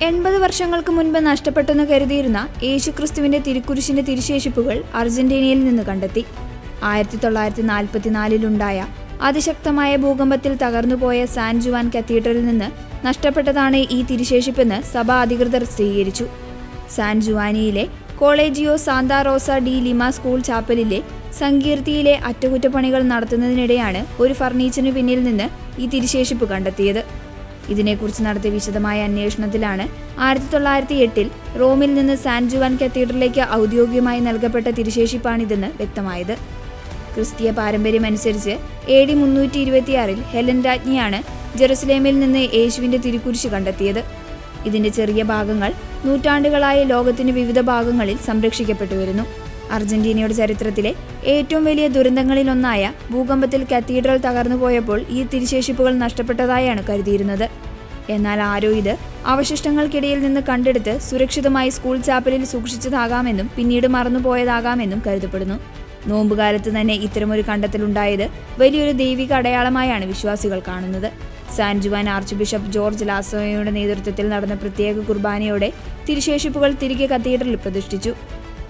80 വർഷങ്ങൾക്ക് മുൻപ് നഷ്ടപ്പെട്ടെന്ന് കരുതിയിരുന്ന യേശുക്രിസ്തുവിന്റെ തിരുക്കുരിശിന്റെ തിരുശേഷിപ്പുകൾ അർജന്റീനയിൽ നിന്ന് കണ്ടെത്തി. 1944-ലുണ്ടായ അതിശക്തമായ ഭൂകമ്പത്തിൽ തകർന്നുപോയ സാൻ ജുവാൻ കത്തീഡ്രലിൽ നിന്ന് നഷ്ടപ്പെട്ടതാണ് ഈ തിരുശേഷിപ്പെന്ന് സഭാ അധികൃതർ സ്ഥിരീകരിച്ചു. സാൻ ജുവാനിയിലെ കോളേജിയോ സാന്താ റോസ ഡി ലിമ സ്കൂൾ ചാപ്പലിലെ സങ്കീർത്തിയിലെ അറ്റകുറ്റപ്പണികൾ നടത്തുന്നതിനിടെയാണ് ഒരു ഫർണിച്ചറിന് പിന്നിൽ നിന്ന് ഈ തിരുശേഷിപ്പ് കണ്ടെത്തിയത്. ഇതിനെക്കുറിച്ച് നടത്തിയ വിശദമായ അന്വേഷണത്തിലാണ് 1908-ൽ റോമിൽ നിന്ന് സാൻ ജുവാൻ കത്തീഡ്രലിലേക്ക് ഔദ്യോഗികമായി നൽകപ്പെട്ട തിരുശേഷിപ്പാണിതെന്ന് വ്യക്തമായത്. ക്രിസ്തീയ പാരമ്പര്യമനുസരിച്ച് AD 326-ൽ ഹെലൻ രാജ്ഞിയാണ് ജെറുസലേമിൽ നിന്ന് യേശുവിന്റെ തിരുക്കുരിശ് കണ്ടെത്തിയത്. ഇതിന്റെ ചെറിയ ഭാഗങ്ങൾ നൂറ്റാണ്ടുകളായി ലോകത്തിന്റെ വിവിധ ഭാഗങ്ങളിൽ സംരക്ഷിക്കപ്പെട്ടു വരുന്നു. അർജന്റീനയുടെ ചരിത്രത്തിലെ ഏറ്റവും വലിയ ദുരന്തങ്ങളിലൊന്നായ ഭൂകമ്പത്തിൽ കത്തീഡ്രൽ തകർന്നുപോയപ്പോൾ ഈ തിരുശേഷിപ്പുകൾ നഷ്ടപ്പെട്ടതായാണ് കരുതിയിരുന്നത്. എന്നാൽ ആരോ ഇത് അവശിഷ്ടങ്ങൾക്കിടയിൽ നിന്ന് കണ്ടെടുത്ത് സുരക്ഷിതമായി സ്കൂൾ ചാപ്പലിൽ സൂക്ഷിച്ചതാകാമെന്നും പിന്നീട് മറന്നുപോയതാകാമെന്നും കരുതപ്പെടുന്നു. നോമ്പുകാലത്ത് തന്നെ ഇത്തരമൊരു കണ്ടെത്തലുണ്ടായത് വലിയൊരു ദൈവിക അടയാളമായാണ് വിശ്വാസികൾ കാണുന്നത്. San Juan archbishop George ലാസോയുടെ നേതൃത്വത്തിൽ നടന്ന പ്രത്യേക കുർബാനയോടെ തിരുശേഷിപ്പുകൾ തിരികെ കത്തീഡ്രലിൽ പ്രതിഷ്ഠിച്ചു.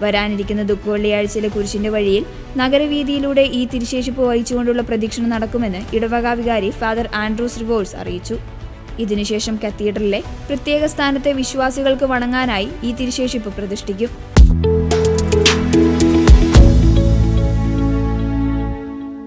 വരാനിരിക്കുന്ന ദുഃഖവെള്ളിയാഴ്ചയിലെ കുരിശിന്റെ വഴിയിൽ നഗരവീതിയിലൂടെ ഈ തിരുശേഷിപ്പ് വഹിച്ചുകൊണ്ടുള്ള പ്രദക്ഷിണം നടക്കുമെന്ന് ഇടവക വികാരി ഫാദർ ആൻഡ്രൂസ് റിവോഴ്സ് അറിയിച്ചു. ഇതിനുശേഷം കത്തീഡ്രലിലെ പ്രത്യേക സ്ഥാനത്തെ വിശ്വാസികൾക്ക് വണങ്ങാനായി ഈ തിരുശേഷിപ്പ് പ്രതിഷ്ഠിക്കും.